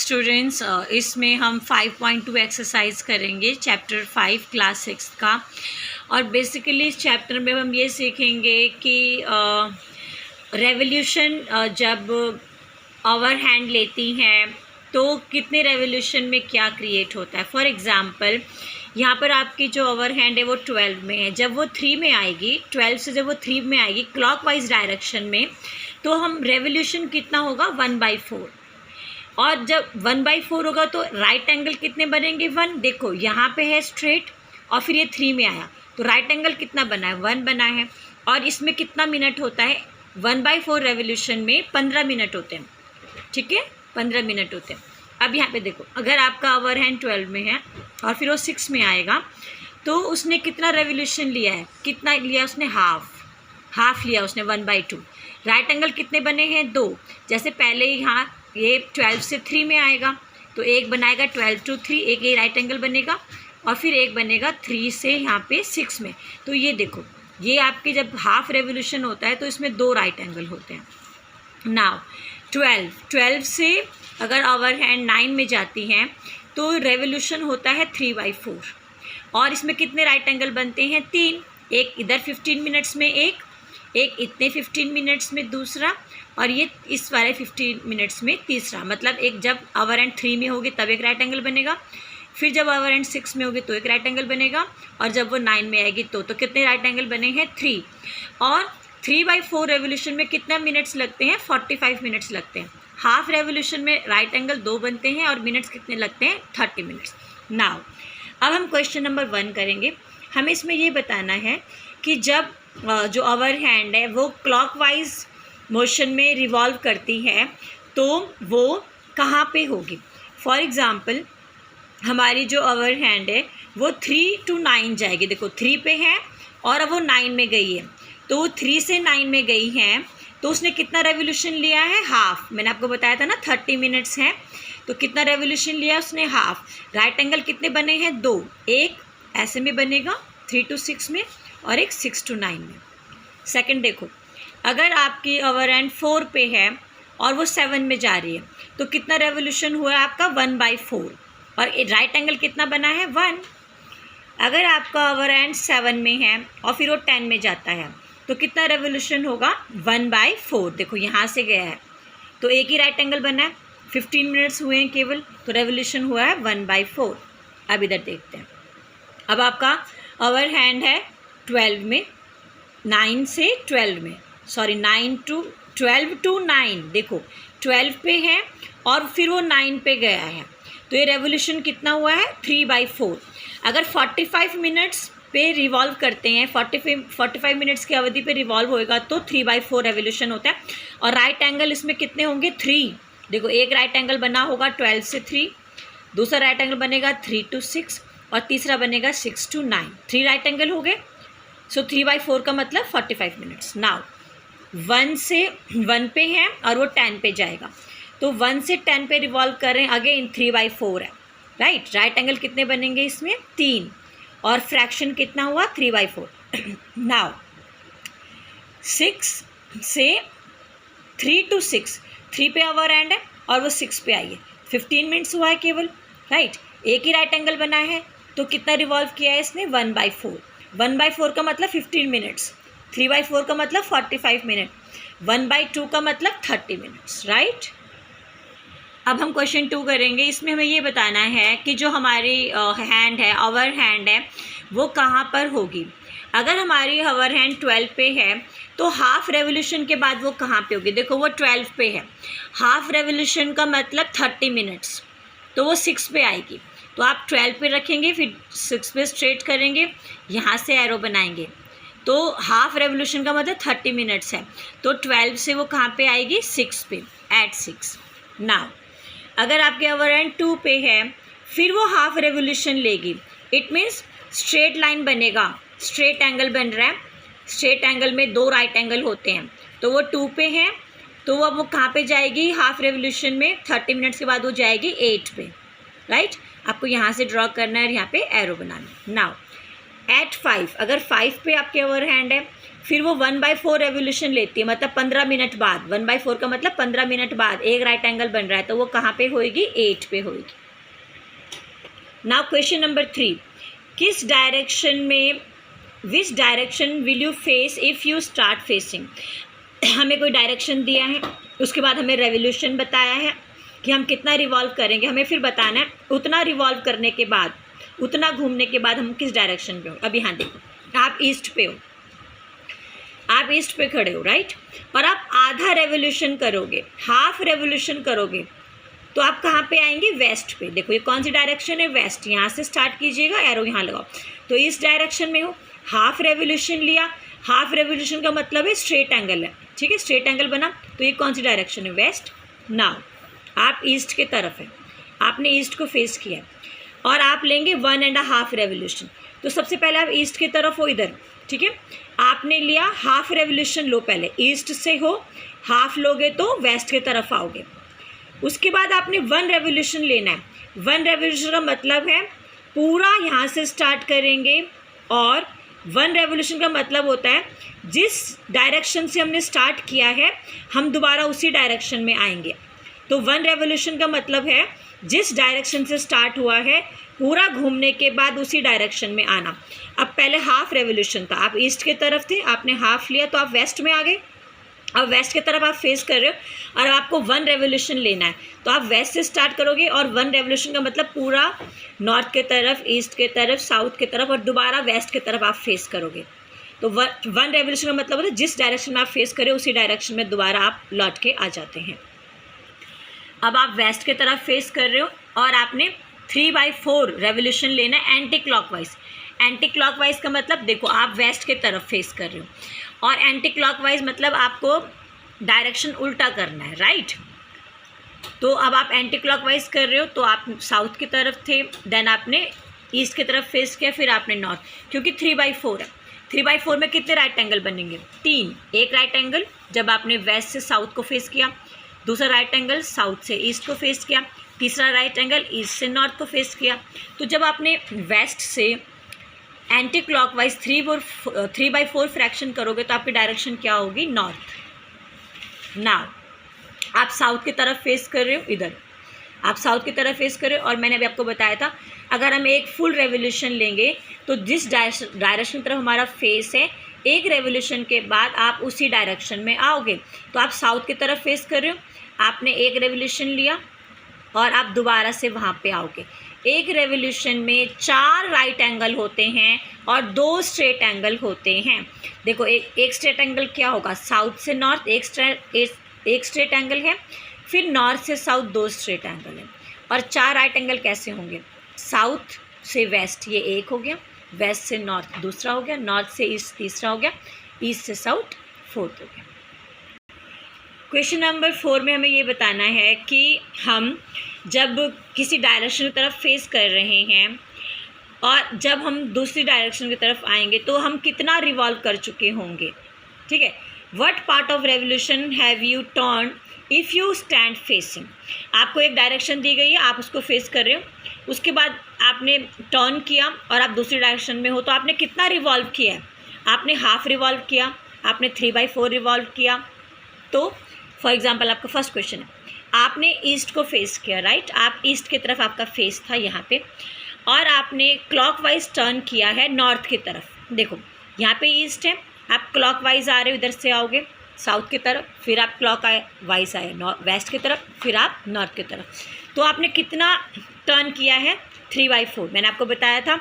Students इसमें हम 5.2 exercise करेंगे चैप्टर 5 क्लास 6 का। और बेसिकली इस चैप्टर में हम ये सीखेंगे कि रेवोल्यूशन जब आवर हैंड लेती हैं तो कितने रेवोल्यूशन में क्या क्रिएट होता है। फॉर एग्ज़ाम्पल यहाँ पर आपकी जो आवर हैंड है वो 12 में है, जब वो 3 में आएगी, 12 से जब वो 3 में आएगी क्लॉकवाइज डायरेक्शन में, तो हम रेवोल्यूशन कितना होगा 1/4। और जब 1/4 होगा तो राइट एंगल कितने बनेंगे 1। देखो यहाँ पे है स्ट्रेट और फिर ये 3 में आया तो राइट एंगल कितना बना है 1 बना है। और इसमें कितना मिनट होता है 1/4 रेवोल्यूशन में 15 मिनट होते हैं, ठीक है 15 मिनट होते हैं। अब यहाँ पे देखो अगर आपका आवर हैंड 12 में है और फिर वो 6 में आएगा तो उसने कितना रेवोल्यूशन लिया है, कितना लिया उसने हाफ लिया उसने 1/2। राइट एंगल कितने बने हैं 2। जैसे पहले यहाँ ये 12 से 3 में आएगा तो एक बनाएगा 12 to 3, एक ये राइट एंगल बनेगा और फिर एक बनेगा 3 से यहाँ पे 6 में। तो ये देखो ये आपके जब हाफ रेवोल्यूशन होता है तो इसमें 2 राइट एंगल होते हैं। नाउ 12 से अगर आवर हैंड 9 में जाती हैं तो रेवोल्यूशन होता है 3/4। और इसमें कितने राइट एंगल बनते हैं 3, एक इधर 15 मिनट्स में एक इतने 15 मिनट्स में दूसरा और ये इस वाले 15 मिनट्स में तीसरा। मतलब एक जब आवर एंड 3 में होगी तब एक राइट एंगल बनेगा, फिर जब आवर एंड 6 में होगी तो एक राइट एंगल बनेगा और जब वो 9 में आएगी तो कितने राइट एंगल बने हैं 3। और 3/4 रेवोल्यूशन में कितना मिनट्स लगते हैं 45 मिनट्स लगते हैं। हाफ रेवोल्यूशन में राइट एंगल 2 बनते हैं और मिनट्स कितने लगते हैं 30 मिनट्स। नाउ अब हम क्वेश्चन नंबर 1 करेंगे। हमें इसमें ये बताना है कि जब जो आवर हैंड है वो क्लॉकवाइज मोशन में रिवॉल्व करती है तो वो कहाँ पे होगी। फॉर एग्ज़ाम्पल हमारी जो आवर हैंड है वो 3 to 9 जाएगी। देखो 3 पे है और अब वो 9 में गई है तो वो 3 से 9 में गई है तो उसने कितना रेवोल्यूशन लिया है हाफ। मैंने आपको बताया था ना 30 मिनट्स हैं तो कितना रेवोल्यूशन लिया उसने हाफ। राइट एंगल कितने बने हैं 2, एक ऐसे में बनेगा 3 to 6 में और एक 6 to 9 में। सेकंड देखो अगर आपकी आवर हैंड 4 पे है और वो 7 में जा रही है तो कितना रेवोल्यूशन हुआ है आपका 1/4 और राइट एंगल कितना बना है 1। अगर आपका आवर हैंड 7 में है और फिर वो 10 में जाता है तो कितना रेवोल्यूशन होगा 1/4। देखो यहाँ से गया है तो एक ही राइट एंगल बना है, 15 मिनट्स हुए हैं केवल तो रेवोल्यूशन हुआ है 1/4। अब इधर देखते हैं। अब आपका आवर हैंड है 12 में, 9 से 12 में, सॉरी 12 to 9। देखो 12 पे है और फिर वो 9 पे गया है तो ये रेवोल्यूशन कितना हुआ है 3/4। अगर 45 मिनट्स पे रिवॉल्व करते हैं, 45 मिनट्स की अवधि पे रिवॉल्व होएगा तो 3/4 रेवोल्यूशन होता है। और राइट एंगल इसमें कितने होंगे 3। देखो एक राइट एंगल बना होगा 12 से 3, दूसरा राइट एंगल बनेगा 3 to 6 और तीसरा बनेगा 6 to 9। 3 राइट एंगल हो गए। सो 3/4 का मतलब 45 मिनट्स। नाउ 1 से 1 पे है और वो 10 पे जाएगा तो 1 से 10 पे रिवॉल्व कर रहे हैं, अगेन 3/4 है राइट। राइट एंगल कितने बनेंगे इसमें 3 और फ्रैक्शन कितना हुआ 3/4। नाउ 6 से 3 to 6, 3 पे आवर हैंड है और वो 6 पे आई है, 15 मिनट्स हुआ है केवल राइट। एक ही राइट एंगल बना है तो कितना रिवॉल्व किया है इसने 1/4। 1/4 का मतलब 15 मिनट्स, 3/4 का मतलब 45 मिनट, 1/2 का मतलब 30 मिनट्स राइट। अब हम क्वेश्चन 2 करेंगे। इसमें हमें ये बताना है कि जो हमारी हैंड है आवर हैंड है वो कहाँ पर होगी। अगर हमारी आवर हैंड 12 पे है तो हाफ रेवोल्यूशन के बाद वो कहाँ पे होगी। देखो वो 12 पे है, हाफ रेवोल्यूशन का मतलब 30 मिनट्स तो वो 6 पे आएगी। तो आप 12 पे रखेंगे फिर 6 पे स्ट्रेट करेंगे, यहाँ से एरो बनाएंगे तो हाफ रेवोल्यूशन का मतलब 30 मिनट्स है तो 12 से वो कहाँ पे आएगी 6 पे, एट 6। नाउ अगर आपके आवर हैंड 2 पे है फिर वो हाफ रेवोल्यूशन लेगी, इट मीन्स स्ट्रेट लाइन बनेगा, स्ट्रेट एंगल बन रहा है। स्ट्रेट एंगल में 2 राइट एंगल होते हैं तो वो 2 पे है तो वो कहाँ पे जाएगी हाफ रेवोल्यूशन में 30 मिनट्स के बाद वो जाएगी 8 पे राइट। आपको यहाँ से ड्रॉ करना है और यहाँ पे एरो बनाना है। नाउ एट 5, अगर 5 पे आपके ओवर हैंड है, फिर वो 1/4 रेवोल्यूशन लेती है, मतलब 15 मिनट बाद, 1/4 का मतलब 15 मिनट बाद एक राइट एंगल बन रहा है, तो वो कहाँ पे होएगी, 8 पे होएगी। नाउ क्वेश्चन नंबर 3, किस डायरेक्शन में, which direction will you face if you start facing. हमें कोई डायरेक्शन दिया है, उसके बाद हमें रेवोल्यूशन बताया है कि हम कितना रिवॉल्व करेंगे, हमें फिर बताना है उतना रिवॉल्व करने के बाद, उतना घूमने के बाद हम किस डायरेक्शन पे हो। अब यहाँ देखो, आप ईस्ट पे हो, आप ईस्ट पे खड़े हो, राइट, और आप आधा रेवोल्यूशन करोगे, हाफ रेवोल्यूशन करोगे, तो आप कहाँ पे आएंगे, वेस्ट पे। देखो ये कौन सी डायरेक्शन है, वेस्ट। यहाँ से स्टार्ट कीजिएगा, एरो यहाँ लगाओ, तो इस डायरेक्शन में हो, हाफ रेवोल्यूशन लिया, हाफ रेवोल्यूशन का मतलब है स्ट्रेट एंगल है, ठीक है, स्ट्रेट एंगल बना, तो ये कौन सी डायरेक्शन है, वेस्ट। नाउ आप ईस्ट के तरफ है, आपने ईस्ट को फेस किया और आप लेंगे 1.5 रेवोल्यूशन। तो सबसे पहले आप ईस्ट की तरफ हो, इधर, ठीक है, आपने लिया हाफ रेवोल्यूशन लो, पहले ईस्ट से हो, हाफ लोगे तो वेस्ट की तरफ आओगे। उसके बाद आपने 1 रेवोल्यूशन लेना है। 1 रेवोल्यूशन का मतलब है पूरा यहाँ से स्टार्ट करेंगे, और 1 रेवोल्यूशन का मतलब होता है जिस डायरेक्शन से हमने स्टार्ट किया है हम दोबारा उसी डायरेक्शन में आएंगे। तो 1 रेवोल्यूशन का मतलब है जिस डायरेक्शन से स्टार्ट हुआ है पूरा घूमने के बाद उसी डायरेक्शन में आना। अब पहले हाफ रेवोल्यूशन था, आप ईस्ट की तरफ थे, आपने हाफ लिया तो आप वेस्ट में आ गए। अब वेस्ट की तरफ आप फेस कर रहे हो और आपको 1 रेवोल्यूशन लेना है, तो आप वेस्ट से स्टार्ट करोगे, और 1 रेवोल्यूशन का मतलब पूरा नॉर्थ के तरफ, ईस्ट के तरफ, साउथ के तरफ, और दोबारा वेस्ट की तरफ आप फेस करोगे। तो 1 रेवोल्यूशन का मतलब होता है जिस डायरेक्शन में आप फेस करें उसी डायरेक्शन में दोबारा आप लौट के आ जाते हैं। अब आप वेस्ट की तरफ फेस कर रहे हो और आपने 3/4 रेवोल्यूशन लेना है एंटी क्लॉकवाइज। एंटी क्लॉकवाइज का मतलब देखो आप वेस्ट की तरफ फेस कर रहे हो, और एंटी क्लॉकवाइज मतलब आपको डायरेक्शन उल्टा करना है, राइट। तो अब आप एंटी क्लॉकवाइज कर रहे हो, तो आप साउथ की तरफ थे, देन आपने ईस्ट की तरफ फेस किया, फिर आपने नॉर्थ, क्योंकि 3/4 है। 3/4 में कितने राइट एंगल बनेंगे, 3। एक राइट एंगल जब आपने वेस्ट से साउथ को फेस किया, दूसरा राइट एंगल साउथ से ईस्ट को फेस किया, तीसरा राइट एंगल ईस्ट से नॉर्थ को फेस किया। तो जब आपने वेस्ट से एंटी क्लॉकवाइज 3/4 फ्रैक्शन करोगे तो आपकी डायरेक्शन क्या होगी, नॉर्थ। नाउ आप साउथ की तरफ फेस कर रहे हो, इधर आप साउथ की तरफ फेस कर रहे हो, और मैंने अभी आपको बताया था अगर हम एक फुल रेवोल्यूशन लेंगे तो जिस डायरेक्शन की तरफ हमारा फेस है, एक रेवोल्यूशन के बाद आप उसी डायरेक्शन में आओगे। तो आप साउथ की तरफ फेस कर रहे हो, आपने एक रेवोल्यूशन लिया और आप दोबारा से वहाँ पे आओगे। एक रेवोल्यूशन में 4 राइट एंगल होते हैं और 2 स्ट्रेट एंगल होते हैं। देखो एक स्ट्रेट एंगल क्या होगा, साउथ से नॉर्थ एक स्ट्रेट एंगल है, फिर नॉर्थ से साउथ 2 स्ट्रेट एंगल है, और 4 राइट एंगल कैसे होंगे, साउथ से वेस्ट ये एक हो गया, वेस्ट से नॉर्थ दूसरा हो गया, नॉर्थ से ईस्ट तीसरा हो गया, ईस्ट से साउथ 4th हो गया। क्वेश्चन नंबर 4 में हमें ये बताना है कि हम जब किसी डायरेक्शन की तरफ फेस कर रहे हैं और जब हम दूसरी डायरेक्शन की तरफ आएंगे तो हम कितना रिवॉल्व कर चुके होंगे, ठीक है। What part of revolution have U turn if you stand facing. आपको एक डायरेक्शन दी गई है, आप उसको फेस कर रहे हो, उसके बाद आपने टर्न किया और आप दूसरी डायरेक्शन में हो, तो आपने कितना रिवॉल्व किया है, आपने हाफ रिवॉल्व किया, आपने 3/4 रिवॉल्व किया। तो फॉर एग्जांपल आपका फर्स्ट क्वेश्चन है, आपने ईस्ट को फेस किया, राइट, आप ईस्ट की तरफ आपका फेस था यहाँ पे, और आपने क्लॉकवाइज टर्न किया है नॉर्थ की तरफ। देखो यहाँ पे ईस्ट है, आप क्लॉकवाइज आ रहे हो, इधर से आओगे साउथ की तरफ, फिर आप क्लॉकवाइज आए वेस्ट की तरफ, फिर आप नॉर्थ की तरफ। तो आपने कितना टर्न किया है, 3/4। मैंने आपको बताया था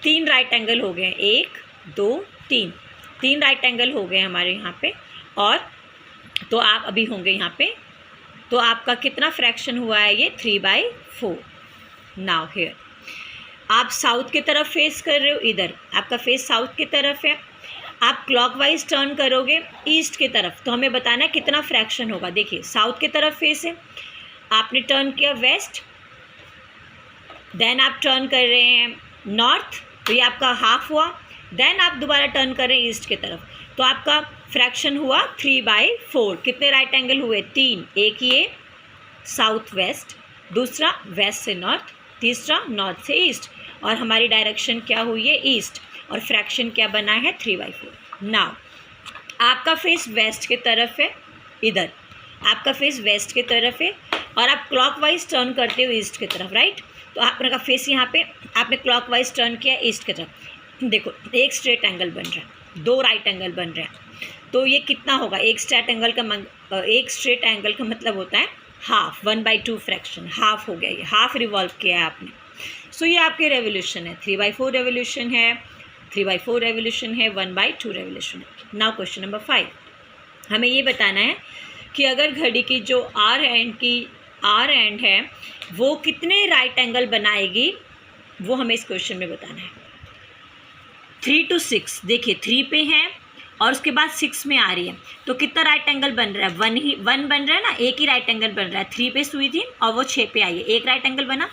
3 राइट एंगल हो गए, 1 2 3 राइट एंगल हो गए हमारे यहाँ पे, और तो आप अभी होंगे यहाँ पे, तो आपका कितना फ्रैक्शन हुआ है, ये 3/4। नाउ हियर आप साउथ की तरफ फेस कर रहे हो, इधर आपका फेस साउथ की तरफ है, आप क्लॉकवाइज टर्न करोगे ईस्ट की तरफ, तो हमें बताना है कितना फ्रैक्शन होगा। देखिए साउथ की तरफ फेस है, आपने टर्न किया वेस्ट, देन आप टर्न कर रहे हैं नॉर्थ, तो ये आपका हाफ हुआ, देन आप दोबारा टर्न कर रहे हैं ईस्ट की तरफ, तो आपका फ्रैक्शन हुआ 3/4। कितने राइट एंगल हुए, 3, एक ये साउथ वेस्ट, दूसरा वेस्ट से नॉर्थ, तीसरा नॉर्थ से ईस्ट, और हमारी डायरेक्शन क्या हुई है, ईस्ट। और फ्रैक्शन क्या बना है 3/4। नाउ आपका फेस वेस्ट के तरफ है, इधर आपका फेस वेस्ट के तरफ है और आप क्लॉकवाइज टर्न करते हो ईस्ट की तरफ, राइट। तो आपका फेस यहाँ पे आपने क्लॉकवाइज टर्न किया ईस्ट की तरफ। देखो एक स्ट्रेट एंगल बन रहा है, दो राइट एंगल बन रहे हैं, तो ये कितना होगा, एक स्ट्रेट एंगल का मतलब होता है हाफ, 1/2 फ्रैक्शन, हाफ हो गया, ये हाफ रिवॉल्व किया है आपने। सो ये आपके रेवोल्यूशन है, 3/4 रेवोल्यूशन है, 3/4 रेवोल्यूशन है, 1/2 रेवोल्यूशन है। नाउ क्वेश्चन नंबर 5, हमें ये बताना है कि अगर घड़ी की जो आर एंड है वो कितने राइट एंगल बनाएगी, वो हमें इस क्वेश्चन में बताना है। 3 to 6, देखिए 3 पे है और उसके बाद 6 में आ रही है, तो कितना राइट एंगल बन रहा है, 1 बन रहा है ना, एक ही राइट एंगल बन रहा है। 3 पे सुई थी और वो 6 पे आई है, एक राइट एंगल बना।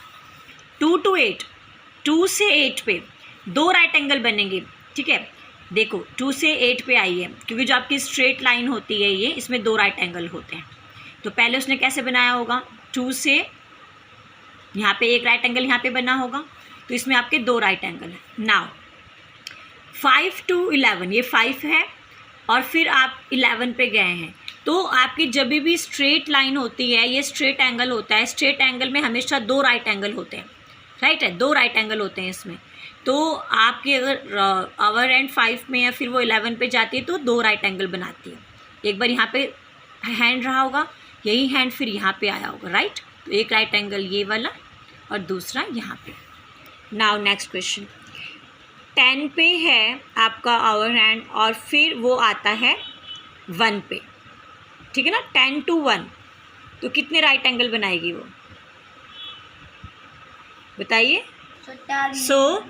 2 to 8, 2 से 8 पे 2 राइट एंगल बनेंगे, ठीक है। देखो 2 से 8 पे आई है, क्योंकि जो आपकी स्ट्रेट लाइन होती है ये, इसमें 2 राइट एंगल होते हैं। तो पहले उसने कैसे बनाया होगा, 2 से यहाँ पे एक राइट एंगल यहाँ पे बना होगा, तो इसमें आपके 2 राइट एंगल है। नाउ 5 to 11, ये 5 है और फिर आप 11 पे गए हैं, तो आपकी जब भी स्ट्रेट लाइन होती है, ये स्ट्रेट एंगल होता है, स्ट्रेट एंगल में हमेशा 2 राइट एंगल होते हैं, राइट है, 2 राइट एंगल होते हैं इसमें। तो आपके अगर आवर एंड 5 में या फिर वो 11 पे जाती है तो 2 राइट एंगल बनाती है। एक बार यहाँ पे हैंड रहा होगा, यही हैंड फिर यहाँ पे आया होगा, राइट। तो एक राइट एंगल ये वाला और दूसरा यहाँ पे। नाउ नेक्स्ट क्वेश्चन, 10 पे है आपका आवर हैंड और फिर वो आता है 1 पे, ठीक है ना, 10 to 1, तो कितने राइट एंगल बनाएगी वो, बताइए। सो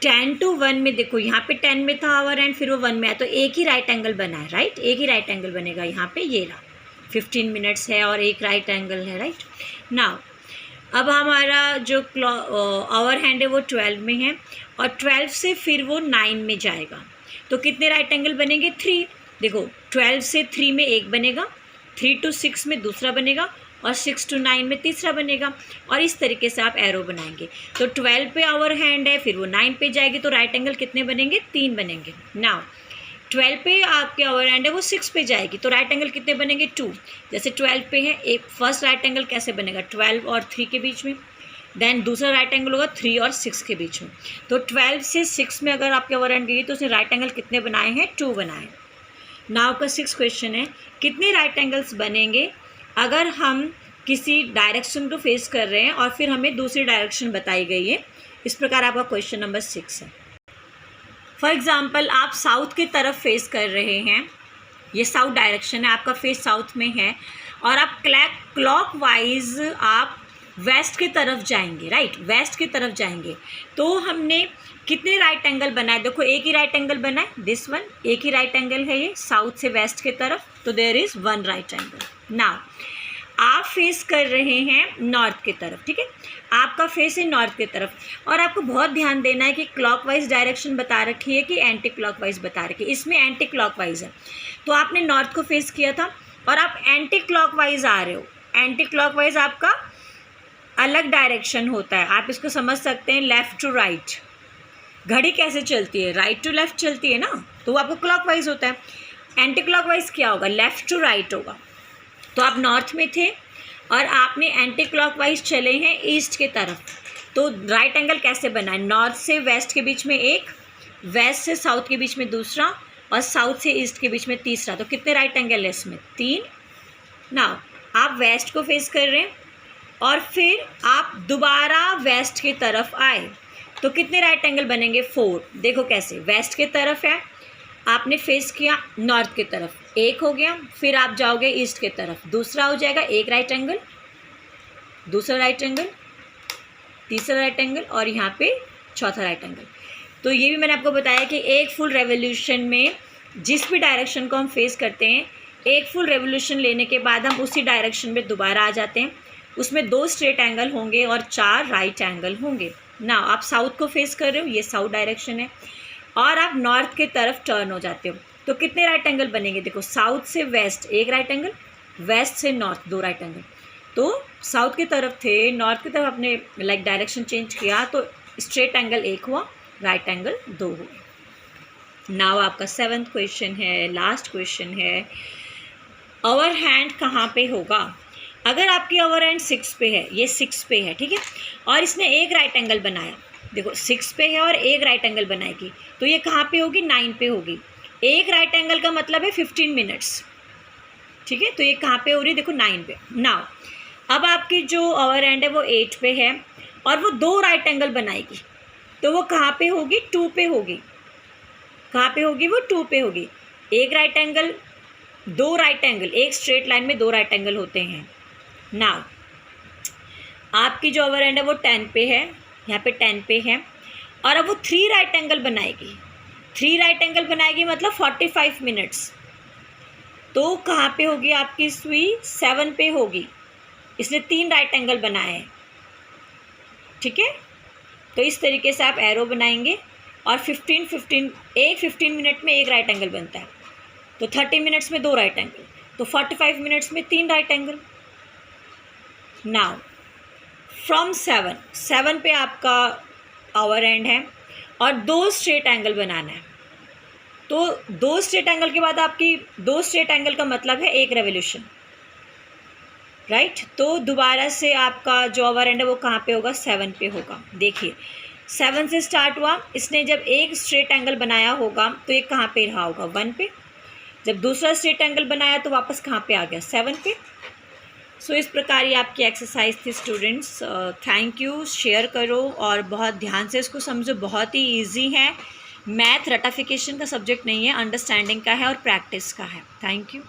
10 to 1 में देखो यहाँ पे 10 में था आवर एंड फिर वो 1 में आया, तो एक ही राइट एंगल बना है, राइट, एक ही राइट एंगल बनेगा यहाँ पे, ये रहा। 15 मिनट्स है और एक राइट एंगल है, राइट। नाउ अब हमारा जो आवर हैंड है वो 12 में है और 12 से फिर वो 9 में जाएगा, तो कितने राइट एंगल बनेंगे, 3। देखो 12 से 3 में एक बनेगा, 3 to 6 में दूसरा बनेगा और 6 to 9 में तीसरा बनेगा, और इस तरीके से आप एरो बनाएंगे। तो 12 पे आवर हैंड है, फिर वो 9 पे जाएगी, तो राइट एंगल कितने बनेंगे, 3 बनेंगे। नाउ 12 पे आपके आवर हैंड है वो 6 पे जाएगी, तो राइट एंगल कितने बनेंगे, 2। जैसे 12 पे है, एक फर्स्ट राइट एंगल कैसे बनेगा, 12 और 3 के बीच में, देन दूसरा राइट एंगल होगा 3 और 6 के बीच में। तो 12 से 6 में अगर आपके आवर हैंड गई तो उसने राइट एंगल कितने बनाए हैं, 2 बनाए। नाउ का 6 क्वेश्चन है, कितने राइट एंगल्स बनेंगे अगर हम किसी डायरेक्शन को फेस कर रहे हैं और फिर हमें दूसरी डायरेक्शन बताई गई है। इस प्रकार आपका क्वेश्चन नंबर 6 है। फॉर एग्ज़ाम्पल आप साउथ की तरफ फेस कर रहे हैं, ये साउथ डायरेक्शन है, आपका फेस साउथ में है और आप क्लॉकवाइज आप वेस्ट की तरफ जाएंगे, राइट, वेस्ट की तरफ जाएंगे, तो हमने कितने राइट एंगल बनाए, देखो एक ही राइट एंगल बना है, दिस वन, एक ही राइट एंगल है ये साउथ से वेस्ट की तरफ, तो there is 1 right angle. Now आप फेस कर रहे हैं नॉर्थ की तरफ, ठीक है, आपका फेस है नॉर्थ की तरफ, और आपको बहुत ध्यान देना है कि क्लॉकवाइज डायरेक्शन बता रखी है कि एंटी क्लॉकवाइज बता रखी है। इसमें एंटी क्लॉकवाइज है, तो आपने नॉर्थ को फेस किया था और आप एंटी क्लॉकवाइज आ रहे हो। एंटी क्लॉकवाइज आपका अलग डायरेक्शन होता है, आप इसको समझ सकते हैं लेफ़्ट टू राइट। घड़ी कैसे चलती है, राइट टू लेफ़्ट चलती है ना, तो वो आपको क्लॉकवाइज होता है। एंटी क्लॉकवाइज क्या होगा, लेफ़्ट टू राइट होगा। तो आप नॉर्थ में थे और आपने एंटी क्लॉकवाइज चले हैं ईस्ट की तरफ, तो राइट एंगल कैसे बना है, नॉर्थ से वेस्ट के बीच में एक, वेस्ट से साउथ के बीच में दूसरा और साउथ से ईस्ट के बीच में तीसरा, तो कितने राइट एंगल है इसमें, 3। नाउ आप वेस्ट को फेस कर रहे हैं और फिर आप दोबारा वेस्ट की तरफ आए, तो कितने राइट एंगल बनेंगे, 4। देखो कैसे, वेस्ट की तरफ है, आपने फेस किया नॉर्थ की तरफ, एक हो गया, फिर आप जाओगे ईस्ट की तरफ, दूसरा हो जाएगा, एक राइट एंगल, दूसरा राइट एंगल, तीसरा राइट एंगल और यहाँ पे चौथा राइट एंगल। तो ये भी मैंने आपको बताया कि एक फुल रेवोल्यूशन में जिस भी डायरेक्शन को हम फेस करते हैं, एक फुल रेवोल्यूशन लेने के बाद हम उसी डायरेक्शन में दोबारा आ जाते हैं, उसमें 2 स्ट्रेट एंगल होंगे और 4 राइट एंगल होंगे। ना आप साउथ को फेस कर रहे हो, ये साउथ डायरेक्शन है, और आप नॉर्थ की तरफ टर्न हो जाते हो, तो कितने राइट एंगल बनेंगे, देखो साउथ से वेस्ट एक राइट एंगल, वेस्ट से नॉर्थ 2 राइट एंगल। तो साउथ की तरफ थे, नॉर्थ की तरफ आपने डायरेक्शन चेंज किया तो स्ट्रेट एंगल एक हुआ, राइट एंगल 2 हो गए। नाउ आपका 7th क्वेश्चन है, लास्ट क्वेश्चन है, अवर हैंड कहाँ पे होगा? अगर आपकी अवर हैंड 6 पे है, ये 6 पे है, ठीक है, और इसने एक राइट एंगल बनाया, देखो 6 पे है और एक राइट एंगल बनाएगी, तो ये कहाँ पे होगी? 9 पे होगी। एक राइट एंगल का मतलब है 15 मिनट्स, ठीक है, तो ये कहाँ पे हो रही है? देखो 9 पे। नाउ अब आपकी जो अवर हैंड है वो 8 पे है और वो 2 राइट एंगल बनाएगी, तो वो कहाँ पे होगी? 2 पे होगी। कहाँ पे होगी? वो 2 पे होगी। एक राइट एंगल, 2 राइट एंगल, एक स्ट्रेट लाइन में 2 राइट एंगल होते हैं। नाउ आपकी जो ओवर हैंड है वो 10 पे है, यहाँ पे 10 पे है, और अब वो 3 राइट एंगल बनाएगी। 3 राइट एंगल बनाएगी मतलब 45 मिनट्स, तो कहाँ पे होगी आपकी सुई? 7 पे होगी, इसलिए 3 राइट एंगल बनाए हैं, ठीक है। तो इस तरीके से आप एरो बनाएंगे और 15 मिनट में एक राइट एंगल बनता है, तो 30 मिनट्स में 2 राइट एंगल, तो 45 मिनट्स में 3 राइट एंगल। नाउ फ्रॉम 7 पे आपका आवर एंड है और 2 स्ट्रेट एंगल बनाना है, तो 2 स्ट्रेट एंगल के बाद आपकी 2 स्ट्रेट एंगल का मतलब है 1 रेवोल्यूशन, राइट। तो दोबारा से आपका जो आवर एंड है वो कहाँ पे होगा? 7 पे होगा। देखिए 7 से स्टार्ट हुआ, इसने जब एक स्ट्रेट एंगल बनाया होगा तो ये कहाँ पे रहा होगा? 1 पे। जब दूसरा स्ट्रेट एंगल बनाया तो वापस कहाँ पे आ गया? 7 पे। सो इस प्रकार ये आपकी एक्सरसाइज थी स्टूडेंट्स। थैंक यू, शेयर करो और बहुत ध्यान से इसको समझो, बहुत ही ईजी है। मैथ रटाफिकेशन का सब्जेक्ट नहीं है, अंडरस्टैंडिंग का है और प्रैक्टिस का है। Thank you.